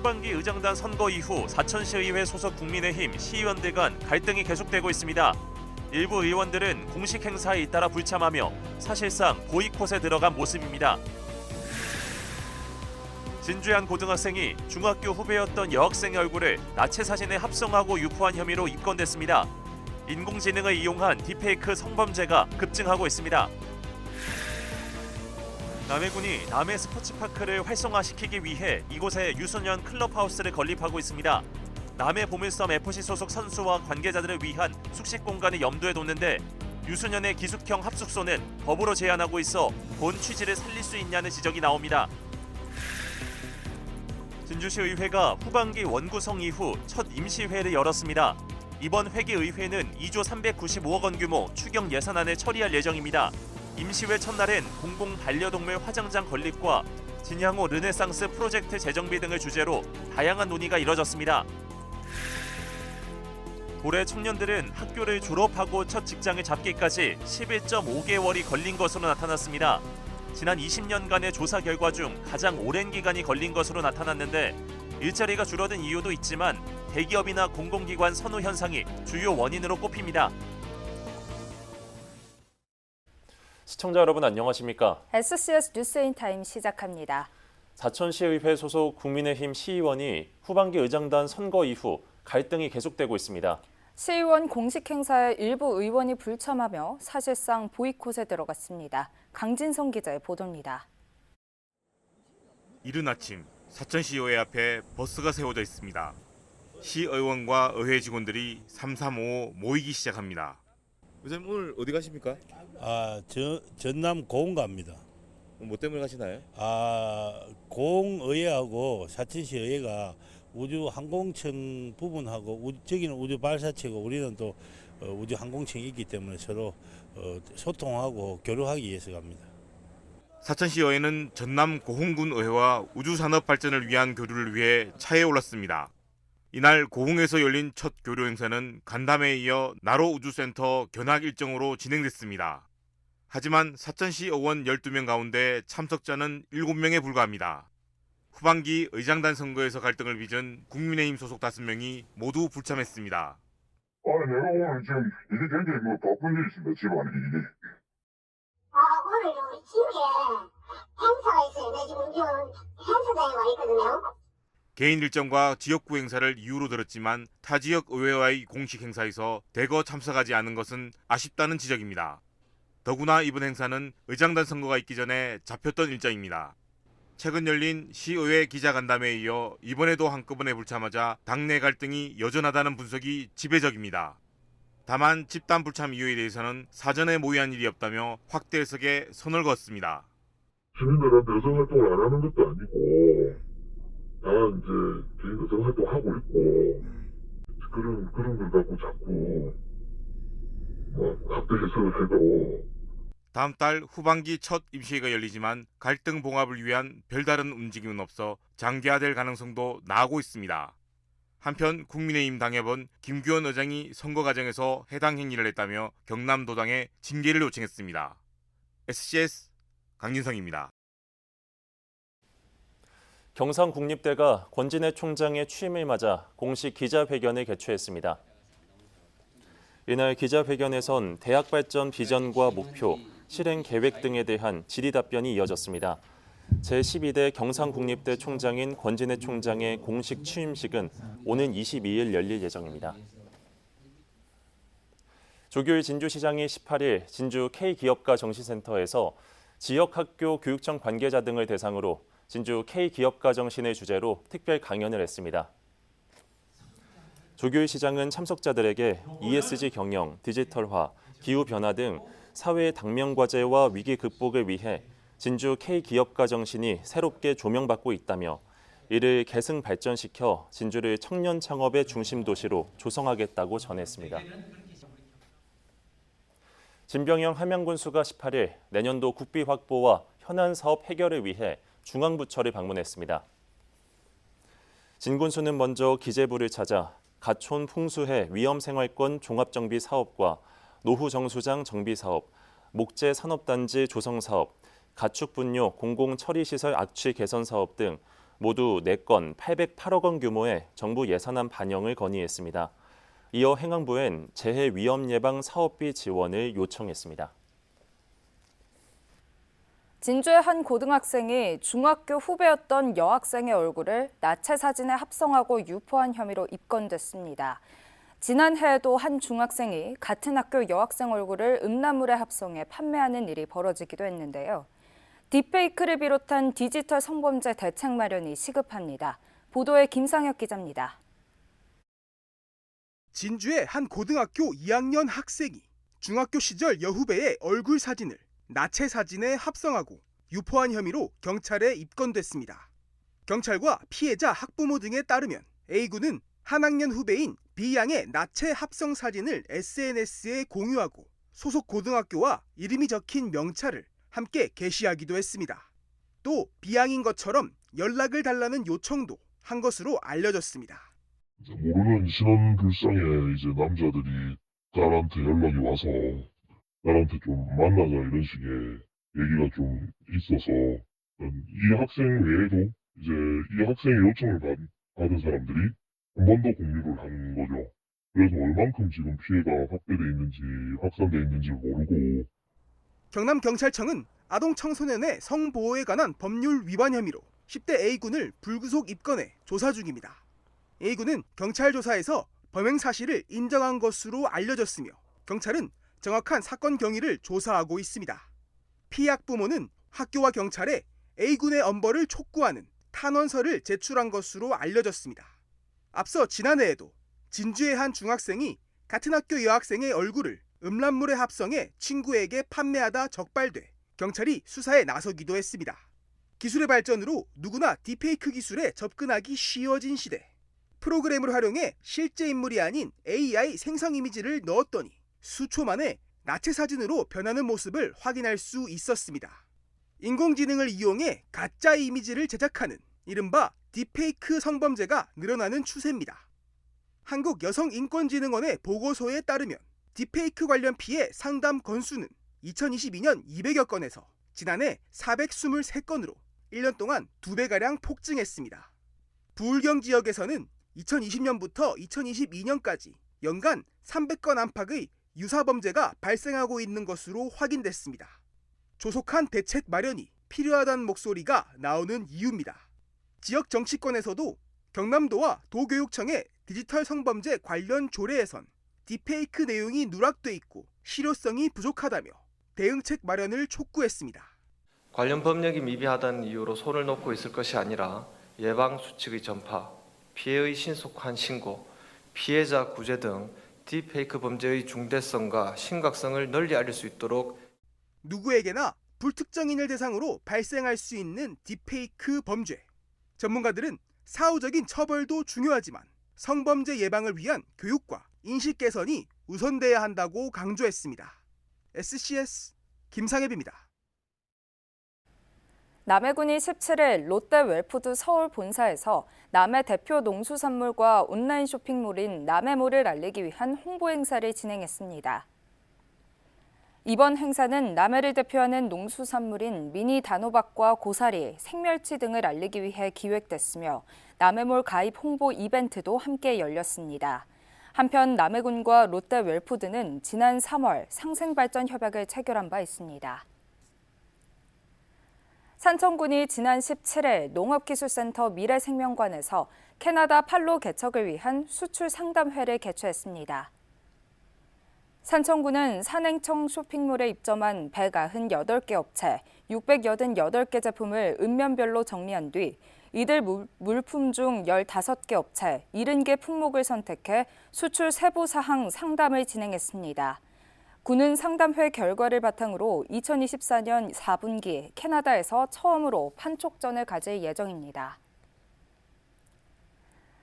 후반기 의장단 선거 이후 사천시의회 소속 국민의힘 시의원들 간 갈등이 계속되고 있습니다. 일부 의원들은 공식 행사에 잇따라 불참하며 사실상 보이콧에 들어간 모습입니다. 진주의 한 고등학생이 중학교 후배였던 여학생의 얼굴을 나체 사진에 합성하고 유포한 혐의로 입건됐습니다. 인공지능을 이용한 딥페이크 성범죄가 급증하고 있습니다. 남해군이 남해 스포츠파크를 활성화시키기 위해 이곳에 유소년 클럽하우스를 건립하고 있습니다. 남해 보물섬 FC 소속 선수와 관계자들을 위한 숙식 공간을 염두에 뒀는데 유소년의 기숙형 합숙소는 법으로 제한하고 있어 본 취지를 살릴 수 있냐는 지적이 나옵니다. 진주시 의회가 후반기 원구성 이후 첫 임시회를 열었습니다. 이번 회기 의회는 2조 395억 원 규모 추경 예산안을 처리할 예정입니다. 임시회 첫날엔 공공 반려동물 화장장 건립과 진향호 르네상스 프로젝트 재정비 등을 주제로 다양한 논의가 이뤄졌습니다. 올해 청년들은 학교를 졸업하고 첫 직장을 잡기까지 11.5개월이 걸린 것으로 나타났습니다. 지난 20년간의 조사 결과 중 가장 오랜 기간이 걸린 것으로 나타났는데 일자리가 줄어든 이유도 있지만 대기업이나 공공기관 선호 현상이 주요 원인으로 꼽힙니다. 시청자 여러분 안녕하십니까? SCS 뉴스인타임 시작합니다. 사천시의회 소속 국민의힘 시의원이 후반기 의장단 선거 이후 갈등이 계속되고 있습니다. 시의원 공식 행사에 일부 의원이 불참하며 사실상 보이콧에 들어갔습니다. 강진성 기자의 보도입니다. 이른 아침 사천시의회 앞에 버스가 세워져 있습니다. 시의원과 의회 직원들이 335 모이기 시작합니다. 의장님 오늘 어디 가십니까? 전남 고흥 갑니다. 뭐 때문에 가시나요? 고흥의회하고 사천시의회가 우주항공청 부분하고 저기는 우주발사체고 우리는 또 우주항공청이 있기 때문에 서로 소통하고 교류하기 위해서 갑니다. 사천시의회는 전남 고흥군 의회와 우주산업 발전을 위한 교류를 위해 차에 올랐습니다. 이날 고흥에서 열린 첫 교류 행사는 간담회에 이어 나로 우주센터 견학 일정으로 진행됐습니다. 하지만 사천시 의원 12명 가운데 참석자는 7명에 불과합니다. 후반기 의장단 선거에서 갈등을 빚은 국민의힘 소속 5명이 모두 불참했습니다. 내가 오늘 지금 일이 굉장히 바쁜 일이 있습니다. 집안에 일이. 오늘 우리 집에 행사가 있어요. 내 지금 행사장에 와 있거든요. 개인 일정과 지역구 행사를 이유로 들었지만 타 지역 의회와의 공식 행사에서 대거 참석하지 않은 것은 아쉽다는 지적입니다. 더구나 이번 행사는 의장단 선거가 있기 전에 잡혔던 일정입니다. 최근 열린 시의회 기자간담회에 이어 이번에도 한꺼번에 불참하자 당내 갈등이 여전하다는 분석이 지배적입니다. 다만 집단 불참 이유에 대해서는 사전에 모의한 일이 없다며 확대 해석에 선을 그었습니다. 시민들한테 의정활동을 안 하는 것도 아니고 나 이제 개인 의정활동 하고 있고 그런 걸 갖고 자꾸 확대 해석을 해도 다음 달 후반기 첫 임시회가 열리지만 갈등 봉합을 위한 별다른 움직임은 없어 장기화될 가능성도 나오고 있습니다. 한편 국민의힘 당협은 김규현 의장이 선거 과정에서 해당 행위를 했다며 경남도당에 징계를 요청했습니다. SCS 강진성입니다. 경상국립대가 권진애 총장의 취임을 맞아 공식 기자회견을 개최했습니다. 이날 기자회견에선 대학 발전 비전과 목표, 실행 계획 등에 대한 질의 답변이 이어졌습니다. 제12대 경상국립대 총장인 권진애 총장의 공식 취임식은 오는 22일 열릴 예정입니다. 조규일 진주시장이 18일 진주 K기업가 정시센터에서 지역학교 교육청 관계자 등을 대상으로 진주 K기업가 정신을 주제로 특별 강연을 했습니다. 조규일 시장은 참석자들에게 ESG 경영, 디지털화, 기후변화 등 사회의 당면 과제와 위기 극복을 위해 진주 K기업가 정신이 새롭게 조명받고 있다며 이를 계승 발전시켜 진주를 청년 창업의 중심 도시로 조성하겠다고 전했습니다. 진병영 함양군수가 18일 내년도 국비 확보와 현안 사업 해결을 위해 중앙부처를 방문했습니다. 진 군수는 먼저 기재부를 찾아 가촌 풍수해 위험생활권 종합정비 사업과 노후정수장 정비사업, 목재 산업단지 조성사업, 가축분뇨 공공처리시설 악취 개선 사업 등 모두 4건 808억 원 규모의 정부 예산안 반영을 건의했습니다. 이어 행안부엔 재해 위험 예방 사업비 지원을 요청했습니다. 진주의 한 고등학생이 중학교 후배였던 여학생의 얼굴을 나체 사진에 합성하고 유포한 혐의로 입건됐습니다. 지난해에도 한 중학생이 같은 학교 여학생 얼굴을 음란물에 합성해 판매하는 일이 벌어지기도 했는데요. 딥페이크를 비롯한 디지털 성범죄 대책 마련이 시급합니다. 보도에 김상혁 기자입니다. 진주의 한 고등학교 2학년 학생이 중학교 시절 여후배의 얼굴 사진을 나체 사진에 합성하고 유포한 혐의로 경찰에 입건됐습니다. 경찰과 피해자 학부모 등에 따르면 A군은 한 학년 후배인 B양의 나체 합성 사진을 SNS에 공유하고 소속 고등학교와 이름이 적힌 명찰을 함께 게시하기도 했습니다. 또 B양인 것처럼 연락을 달라는 요청도 한 것으로 알려졌습니다. 모르는 신원불상의 남자들이 딸한테 연락이 와서 나한테 좀 만나자 이런 식의 얘기가 좀 있어서 이 학생 외에도 이 학생의 요청을 받은 사람들이 한 번 더 공유를 한 거죠. 그래서 얼만큼 지금 피해가 확대돼 있는지 확산돼 있는지 모르고. 경남경찰청은 아동 청소년의 성보호에 관한 법률 위반 혐의로 10대 A군을 불구속 입건해 조사 중입니다. A군은 경찰 조사에서 범행 사실을 인정한 것으로 알려졌으며 경찰은 정확한 사건 경위를 조사하고 있습니다. 피해 학부모는 학교와 경찰에 A군의 엄벌을 촉구하는 탄원서를 제출한 것으로 알려졌습니다. 앞서 지난해에도 진주의 한 중학생이 같은 학교 여학생의 얼굴을 음란물에 합성해 친구에게 판매하다 적발돼 경찰이 수사에 나서기도 했습니다. 기술의 발전으로 누구나 딥페이크 기술에 접근하기 쉬워진 시대. 프로그램을 활용해 실제 인물이 아닌 AI 생성 이미지를 넣었더니 수초 만에 나체 사진으로 변하는 모습을 확인할 수 있었습니다. 인공지능을 이용해 가짜 이미지를 제작하는 이른바 딥페이크 성범죄가 늘어나는 추세입니다. 한국여성인권진흥원의 보고서에 따르면 딥페이크 관련 피해 상담 건수는 2022년 200여 건에서 지난해 423건으로 1년 동안 2배가량 폭증했습니다. 부울경 지역에서는 2020년부터 2022년까지 연간 300건 안팎의 유사범죄가 발생하고 있는 것으로 확인됐습니다. 조속한 대책 마련이 필요하다는 목소리가 나오는 이유입니다. 지역 정치권에서도 경남도와 도교육청의 디지털 성범죄 관련 조례에선 딥페이크 내용이 누락돼 있고 실효성이 부족하다며 대응책 마련을 촉구했습니다. 관련 법령이 미비하다는 이유로 손을 놓고 있을 것이 아니라 예방 수칙의 전파, 피해의 신속한 신고, 피해자 구제 등 딥페이크 범죄의 중대성과 심각성을 널리 알릴 수 있도록 누구에게나 불특정인을 대상으로 발생할 수 있는 딥페이크 범죄. 전문가들은 사후적인 처벌도 중요하지만 성범죄 예방을 위한 교육과 인식 개선이 우선돼야 한다고 강조했습니다. SCS 김상엽입니다. 남해군이 17일 롯데 웰푸드 서울 본사에서 남해 대표 농수산물과 온라인 쇼핑몰인 남해몰을 알리기 위한 홍보 행사를 진행했습니다. 이번 행사는 남해를 대표하는 농수산물인 미니 단호박과 고사리, 생멸치 등을 알리기 위해 기획됐으며 남해몰 가입 홍보 이벤트도 함께 열렸습니다. 한편 남해군과 롯데 웰푸드는 지난 3월 상생발전 협약을 체결한 바 있습니다. 산청군이 지난 17일 농업기술센터 미래생명관에서 캐나다 팔로 개척을 위한 수출 상담회를 개최했습니다. 산청군은 산행청 쇼핑몰에 입점한 198개 업체, 688개 제품을 읍면별로 정리한 뒤 이들 물품 중 15개 업체, 70개 품목을 선택해 수출 세부 사항 상담을 진행했습니다. 군은 상담회 결과를 바탕으로 2024년 4분기 캐나다에서 처음으로 판촉전을 가질 예정입니다.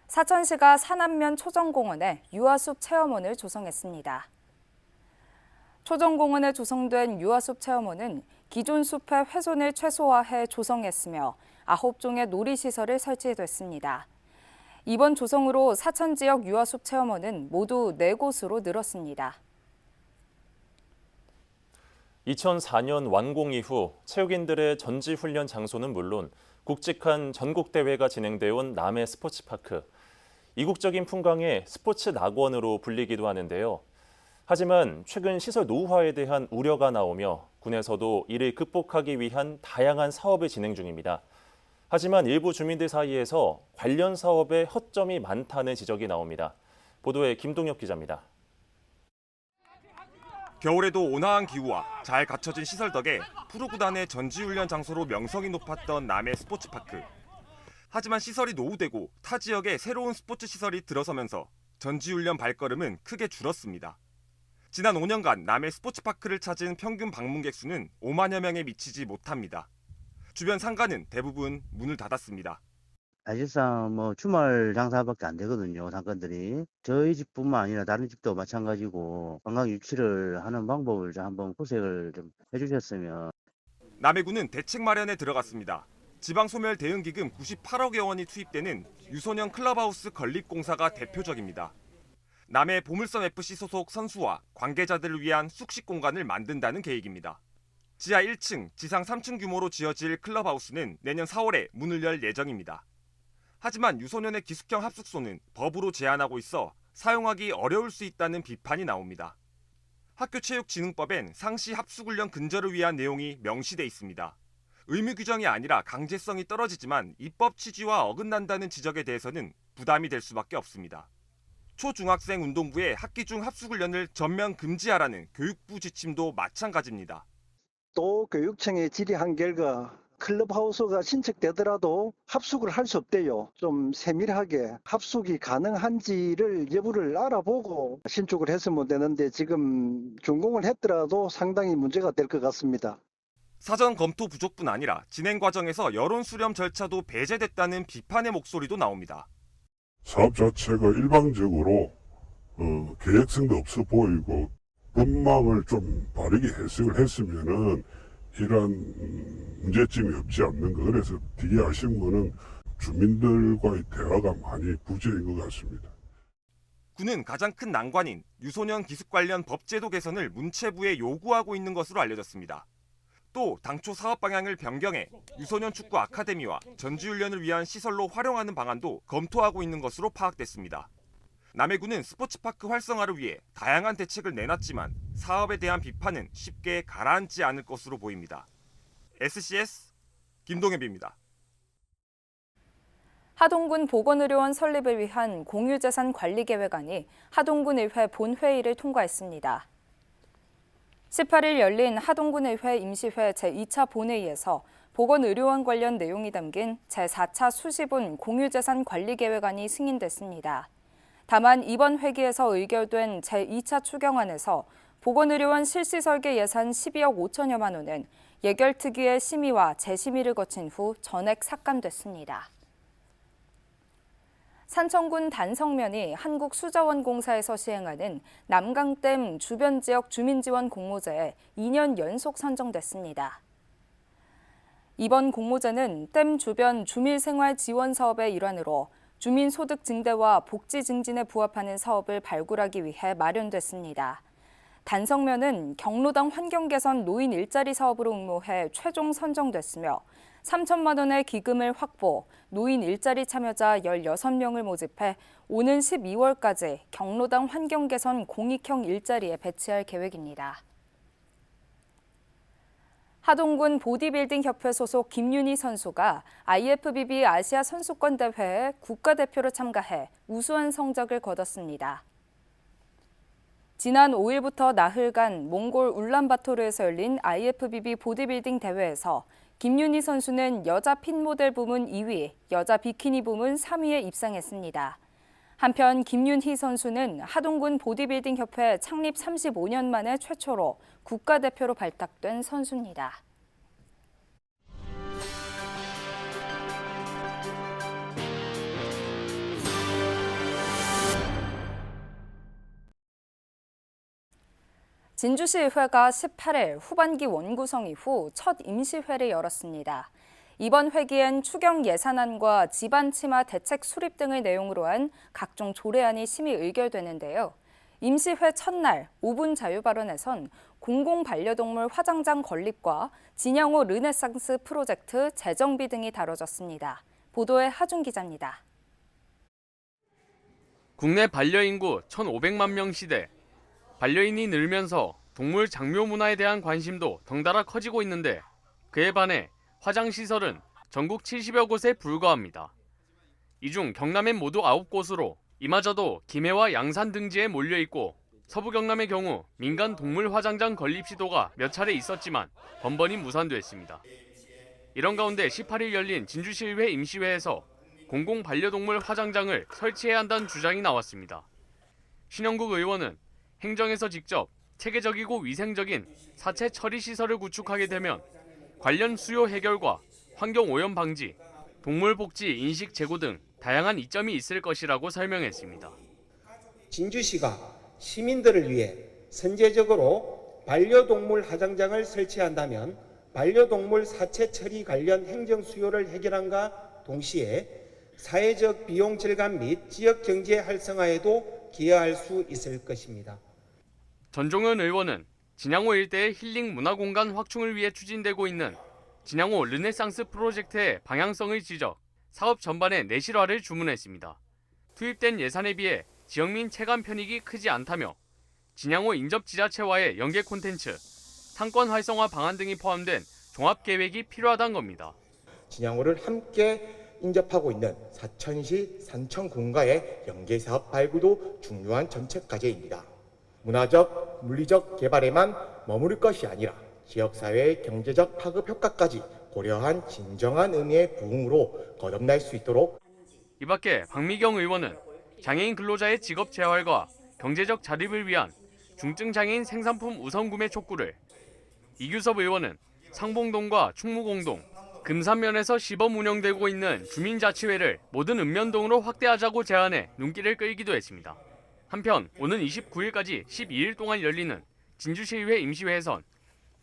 사천시가 산안면 초정공원에 유아숲 체험원을 조성했습니다. 초정공원에 조성된 유아숲 체험원은 기존 숲의 훼손을 최소화해 조성했으며 9종의 놀이시설을 설치됐습니다. 이번 조성으로 사천 지역 유아숲 체험원은 모두 4곳으로 늘었습니다. 2004년 완공 이후 체육인들의 전지훈련 장소는 물론 굵직한 전국대회가 진행돼 온 남해 스포츠파크. 이국적인 풍광의 스포츠 낙원으로 불리기도 하는데요. 하지만 최근 시설 노후화에 대한 우려가 나오며 군에서도 이를 극복하기 위한 다양한 사업을 진행 중입니다. 하지만 일부 주민들 사이에서 관련 사업에 허점이 많다는 지적이 나옵니다. 보도에 김동엽 기자입니다. 겨울에도 온화한 기후와 잘 갖춰진 시설 덕에 프로구단의 전지훈련 장소로 명성이 높았던 남해 스포츠파크. 하지만 시설이 노후되고 타 지역에 새로운 스포츠 시설이 들어서면서 전지훈련 발걸음은 크게 줄었습니다. 지난 5년간 남해 스포츠파크를 찾은 평균 방문객 수는 5만여 명에 미치지 못합니다. 주변 상가는 대부분 문을 닫았습니다. 사실상 주말 장사밖에 안 되거든요, 상권들이. 저희 집뿐만 아니라 다른 집도 마찬가지고 관광 유치를 하는 방법을 좀 한번 구색을 좀 해주셨으면. 남해군은 대책 마련에 들어갔습니다. 지방소멸 대응기금 98억여 원이 투입되는 유소년 클럽하우스 건립공사가 대표적입니다. 남해 보물섬 FC 소속 선수와 관계자들을 위한 숙식 공간을 만든다는 계획입니다. 지하 1층, 지상 3층 규모로 지어질 클럽하우스는 내년 4월에 문을 열 예정입니다. 하지만 유소년의 기숙형 합숙소는 법으로 제한하고 있어 사용하기 어려울 수 있다는 비판이 나옵니다. 학교체육진흥법엔 상시 합숙훈련 근절을 위한 내용이 명시돼 있습니다. 의무 규정이 아니라 강제성이 떨어지지만 입법 취지와 어긋난다는 지적에 대해서는 부담이 될 수밖에 없습니다. 초중학생 운동부의 학기 중 합숙훈련을 전면 금지하라는 교육부 지침도 마찬가지입니다. 또 교육청의 질의한 결과 클럽하우스가 신청되더라도 합숙을 할 수 없대요. 좀 세밀하게 합숙이 가능한지를 여부를 알아보고 신축을 했으면 되는데 지금 준공을 했더라도 상당히 문제가 될 것 같습니다. 사전 검토 부족뿐 아니라 진행 과정에서 여론 수렴 절차도 배제됐다는 비판의 목소리도 나옵니다. 사업 자체가 일방적으로 계획성도 없어 보이고 법망을 좀 바르게 해석을 했으면은 이러한 문제점이 없지 않는 거. 그래서 되게 아쉬운 거는 주민들과의 대화가 많이 부재인 것 같습니다. 군은 가장 큰 난관인 유소년 기숙 관련 법제도 개선을 문체부에 요구하고 있는 것으로 알려졌습니다. 또 당초 사업 방향을 변경해 유소년 축구 아카데미와 전지훈련을 위한 시설로 활용하는 방안도 검토하고 있는 것으로 파악됐습니다. 남해군은 스포츠파크 활성화를 위해 다양한 대책을 내놨지만 사업에 대한 비판은 쉽게 가라앉지 않을 것으로 보입니다. SCS 김동엽입니다. 하동군 보건의료원 설립을 위한 공유재산 관리계획안이 하동군의회 본회의를 통과했습니다. 18일 열린 하동군의회 임시회 제2차 본회의에서 보건의료원 관련 내용이 담긴 제4차 수시본 공유재산 관리계획안이 승인됐습니다. 다만 이번 회기에서 의결된 제2차 추경안에서 보건의료원 실시설계 예산 12억 5천여만 원은 예결특위의 심의와 재심의를 거친 후 전액 삭감됐습니다. 산청군 단성면이 한국수자원공사에서 시행하는 남강댐 주변 지역 주민지원 공모제에 2년 연속 선정됐습니다. 이번 공모제는 댐 주변 주민생활 지원 사업의 일환으로 주민 소득 증대와 복지 증진에 부합하는 사업을 발굴하기 위해 마련됐습니다. 단성면은 경로당 환경 개선 노인 일자리 사업으로 응모해 최종 선정됐으며 3천만 원의 기금을 확보, 노인 일자리 참여자 16명을 모집해 오는 12월까지 경로당 환경 개선 공익형 일자리에 배치할 계획입니다. 하동군 보디빌딩 협회 소속 김윤희 선수가 IFBB 아시아 선수권 대회에 국가대표로 참가해 우수한 성적을 거뒀습니다. 지난 5일부터 나흘간 몽골 울란바토르에서 열린 IFBB 보디빌딩 대회에서 김윤희 선수는 여자 핀 모델 부문 2위, 여자 비키니 부문 3위에 입상했습니다. 한편 김윤희 선수는 하동군 보디빌딩 협회 창립 35년 만에 최초로 국가대표로 발탁된 선수입니다. 진주시의회가 18일 후반기 원구성 이후 첫 임시회를 열었습니다. 이번 회기엔 추경 예산안과 집안 치마 대책 수립 등을 내용으로 한 각종 조례안이 심의 의결되는데요. 임시회 첫날 5분 자유 발언에선 공공반려동물 화장장 건립과 진양호 르네상스 프로젝트 재정비 등이 다뤄졌습니다. 보도에 하준 기자입니다. 국내 반려인구 1,500만 명 시대. 반려인이 늘면서 동물 장묘 문화에 대한 관심도 덩달아 커지고 있는데 그에 반해 화장시설은 전국 70여 곳에 불과합니다. 이 중 경남엔 모두 9곳으로 이마저도 김해와 양산 등지에 몰려있고 서부 경남의 경우 민간 동물 화장장 건립 시도가 몇 차례 있었지만 번번이 무산됐습니다. 이런 가운데 18일 열린 진주시의회 임시회에서 공공 반려동물 화장장을 설치해야 한다는 주장이 나왔습니다. 신영국 의원은 행정에서 직접 체계적이고 위생적인 사체 처리 시설을 구축하게 되면 관련 수요 해결과 환경 오염 방지, 동물 복지 인식 제고 등 다양한 이점이 있을 것이라고 설명했습니다. 진주시가 시민들을 위해 선제적으로 반려동물 화장장을 설치한다면 반려동물 사체 처리 관련 행정 수요를 해결함과 동시에 사회적 비용 절감 및 지역 경제 활성화에도 기여할 수 있을 것입니다. 전종현 의원은 진양호 일대의 힐링 문화공간 확충을 위해 추진되고 있는 진양호 르네상스 프로젝트의 방향성을 지적, 사업 전반의 내실화를 주문했습니다. 투입된 예산에 비해 지역민 체감 편익이 크지 않다며 진양호 인접지자체와의 연계 콘텐츠, 상권 활성화 방안 등이 포함된 종합계획이 필요하다는 겁니다. 진양호를 함께 인접하고 있는 사천시, 산청군과의 연계사업 발굴도 중요한 정책 과제입니다. 문화적, 물리적 개발에만 머무를 것이 아니라 지역사회의 경제적 파급 효과까지 고려한 진정한 의미의 부흥으로 거듭날 수 있도록. 이 밖에 박미경 의원은 장애인 근로자의 직업 재활과 경제적 자립을 위한 중증장애인 생산품 우선 구매 촉구를, 이규섭 의원은 상봉동과 충무공동, 금산면에서 시범 운영되고 있는 주민자치회를 모든 읍면동으로 확대하자고 제안해 눈길을 끌기도 했습니다. 한편 오는 29일까지 12일 동안 열리는 진주시의회 임시회에선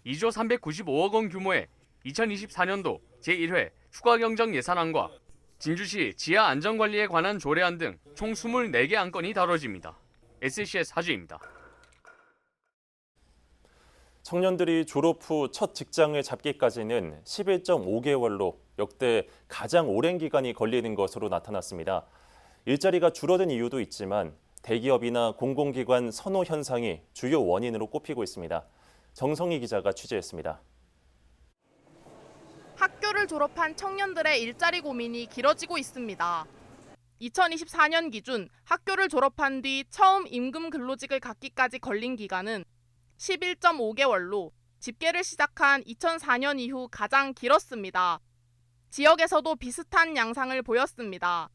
2조 395억 원 규모의 2024년도 제1회 추가경정 예산안과 진주시 지하 안전관리에 관한 조례안 등 총 24개 안건이 다뤄집니다. SCS 하주입니다. 청년들이 졸업 후 첫 직장을 잡기까지는 11.5개월로 역대 가장 오랜 기간이 걸리는 것으로 나타났습니다. 일자리가 줄어든 이유도 있지만 대기업이나 공공기관 선호 현상이 주요 원인으로 꼽히고 있습니다. 정성희 기자가 취재했습니다. 학교를 졸업한 청년들의 일자리 고민이 길어지고 있습니다. 2024년 기준 학교를 졸업한 뒤 처음 임금 근로직을 갖기까지 걸린 기간은 11.5개월로 집계를 시작한 2004년 이후 가장 길었습니다. 지역에서도 비슷한 양상을 보였습니다.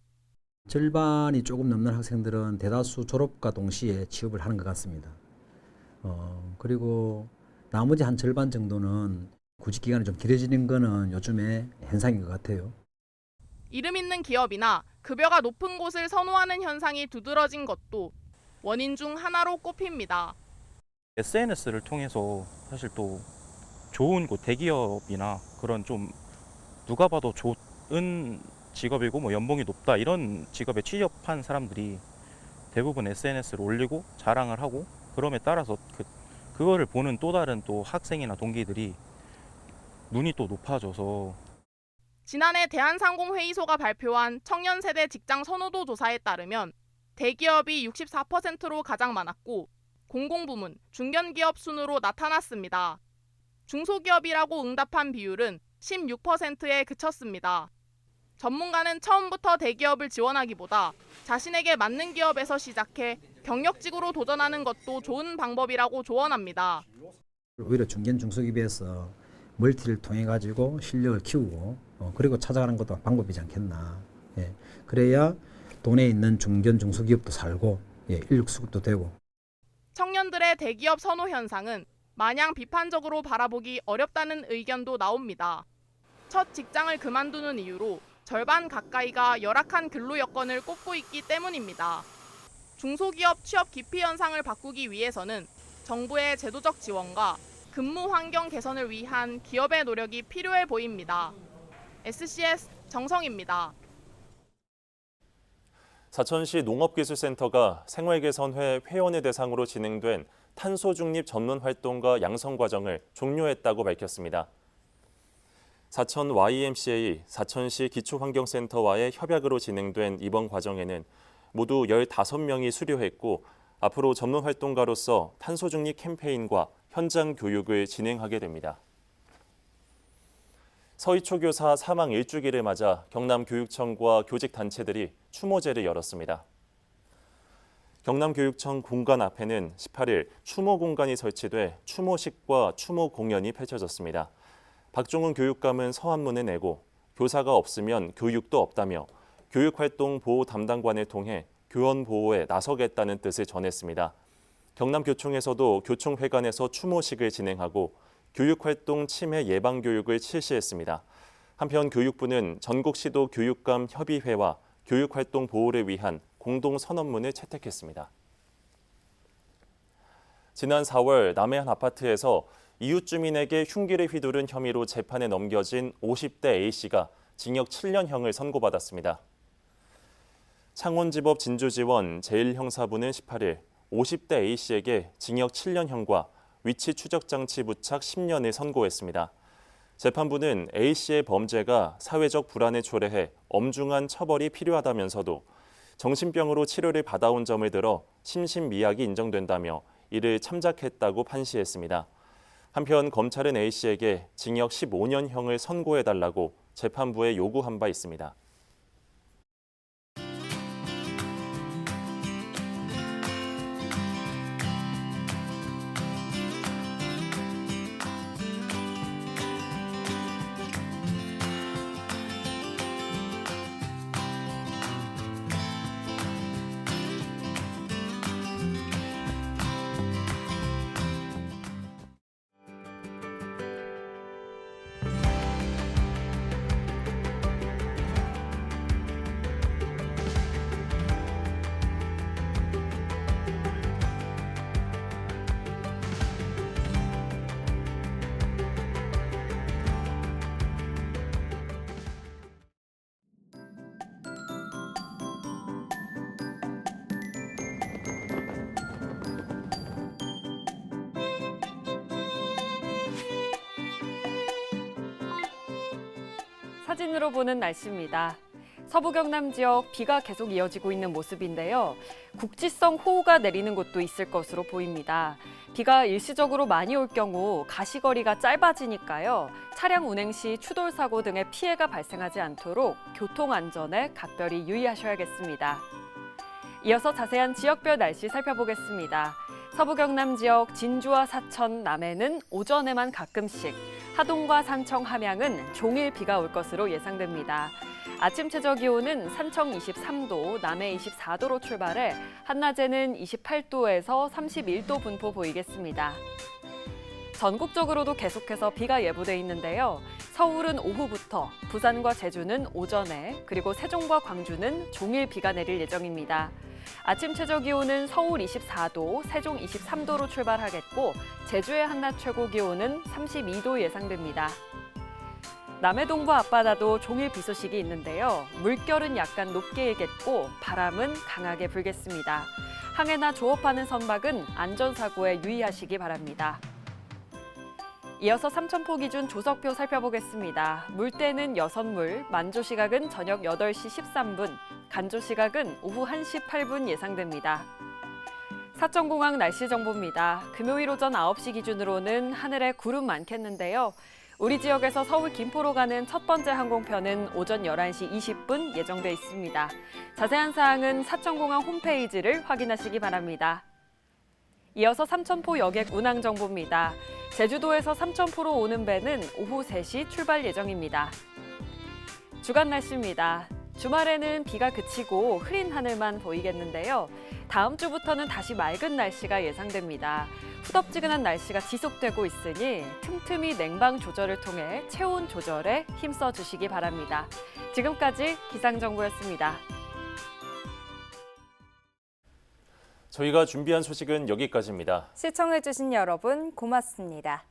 절반이 조금 넘는 학생들은 대다수 졸업과 동시에 취업을 하는 것 같습니다. 그리고 나머지 한 절반 정도는 구직 기간이 좀 길어지는 거는 요즘의 현상인 것 같아요. 이름 있는 기업이나 급여가 높은 곳을 선호하는 현상이 두드러진 것도 원인 중 하나로 꼽힙니다. SNS를 통해서 사실 또 좋은 곳 대기업이나 그런 좀 누가 봐도 좋은 직업이고 뭐 연봉이 높다 이런 직업에 취업한 사람들이 대부분 SNS를 올리고 자랑을 하고 그럼에 따라서 그거를 보는 또 다른 또 학생이나 동기들이 눈이 또 높아져서. 지난해 대한상공회의소가 발표한 청년 세대 직장 선호도 조사에 따르면 대기업이 64%로 가장 많았고 공공부문, 중견기업 순으로 나타났습니다. 중소기업이라고 응답한 비율은 16%에 그쳤습니다. 전문가는 처음부터 대기업을 지원하기보다 자신에게 맞는 기업에서 시작해 경력직으로 도전하는 것도 좋은 방법이라고 조언합니다. 오히려 중견 중소기업에서 멀티를 통해 가지고 실력을 키우고 그리고 찾아가는 것도 방법이지 않겠나. 예. 그래야 동네에 있는 중견 중소기업도 살고 인력 수급도 되고. 청년들의 대기업 선호 현상은 마냥 비판적으로 바라보기 어렵다는 의견도 나옵니다. 첫 직장을 그만두는 이유로 절반 가까이가 열악한 근로 여건을 꼽고 있기 때문입니다. 중소기업 취업 기피 현상을 바꾸기 위해서는 정부의 제도적 지원과 근무 환경 개선을 위한 기업의 노력이 필요해 보입니다. SCS 정성입니다. 사천시 농업기술센터가 생활개선회 회원을 대상으로 진행된 탄소 중립 전문 활동가 양성 과정을 종료했다고 밝혔습니다. 사천 YMCA 사천시 기초환경센터와의 협약으로 진행된 이번 과정에는 모두 15명이 수료했고 앞으로 전문 활동가로서 탄소 중립 캠페인과 현장 교육을 진행하게 됩니다. 서희초 교사 사망 1주기를 맞아 경남교육청과 교직단체들이 추모제를 열었습니다. 경남교육청 공간 앞에는 18일 추모 공간이 설치돼 추모식과 추모 공연이 펼쳐졌습니다. 박종훈 교육감은 서한문을 내고 교사가 없으면 교육도 없다며 교육활동 보호 담당관을 통해 교원 보호에 나서겠다는 뜻을 전했습니다. 경남교총에서도 교총회관에서 추모식을 진행하고 교육활동 침해 예방 교육을 실시했습니다. 한편 교육부는 전국시도 교육감 협의회와 교육활동 보호를 위한 공동선언문을 채택했습니다. 지난 4월 남해 한 아파트에서 이웃 주민에게 흉기를 휘두른 혐의로 재판에 넘겨진 50대 A씨가 징역 7년형을 선고받았습니다. 창원지법 진주지원 제1형사부는 18일 50대 A씨에게 징역 7년형과 위치 추적 장치 부착 10년을 선고했습니다. 재판부는 A씨의 범죄가 사회적 불안을 초래해 엄중한 처벌이 필요하다면서도 정신병으로 치료를 받아온 점을 들어 심신미약이 인정된다며 이를 참작했다고 판시했습니다. 한편 검찰은 A씨에게 징역 15년형을 선고해달라고 재판부에 요구한 바 있습니다. 사진으로 보는 날씨입니다. 서부 경남 지역 비가 계속 이어지고 있는 모습인데요. 국지성 호우가 내리는 곳도 있을 것으로 보입니다. 비가 일시적으로 많이 올 경우 가시거리가 짧아지니까요. 차량 운행 시 추돌 사고 등의 피해가 발생하지 않도록 교통 안전에 각별히 유의하셔야겠습니다. 이어서 자세한 지역별 날씨 살펴보겠습니다. 서부 경남 지역 진주와 사천, 남해는 오전에만 가끔씩, 하동과 산청, 함양은 종일 비가 올 것으로 예상됩니다. 아침 최저 기온은 산청 23도, 남해 24도로 출발해 한낮에는 28도에서 31도 분포 보이겠습니다. 전국적으로도 계속해서 비가 예보돼 있는데요. 서울은 오후부터, 부산과 제주는 오전에, 그리고 세종과 광주는 종일 비가 내릴 예정입니다. 아침 최저 기온은 서울 24도, 세종 23도로 출발하겠고 제주의 한낮 최고 기온은 32도 예상됩니다. 남해 동부 앞바다도 종일 비 소식이 있는데요. 물결은 약간 높게 일겠고 바람은 강하게 불겠습니다. 항해나 조업하는 선박은 안전사고에 유의하시기 바랍니다. 이어서 삼천포 기준 조석표 살펴보겠습니다. 물때는 6물, 만조 시각은 저녁 8시 13분, 간조 시각은 오후 1시 8분 예상됩니다. 사천공항 날씨 정보입니다. 금요일 오전 9시 기준으로는 하늘에 구름 많겠는데요. 우리 지역에서 서울 김포로 가는 첫 번째 항공편은 오전 11시 20분 예정돼 있습니다. 자세한 사항은 사천공항 홈페이지를 확인하시기 바랍니다. 이어서 삼천포 여객 운항 정보입니다. 제주도에서 삼천포로 오는 배는 오후 3시 출발 예정입니다. 주간 날씨입니다. 주말에는 비가 그치고 흐린 하늘만 보이겠는데요. 다음 주부터는 다시 맑은 날씨가 예상됩니다. 후덥지근한 날씨가 지속되고 있으니 틈틈이 냉방 조절을 통해 체온 조절에 힘써 주시기 바랍니다. 지금까지 기상정보였습니다. 저희가 준비한 소식은 여기까지입니다. 시청해주신 여러분 고맙습니다.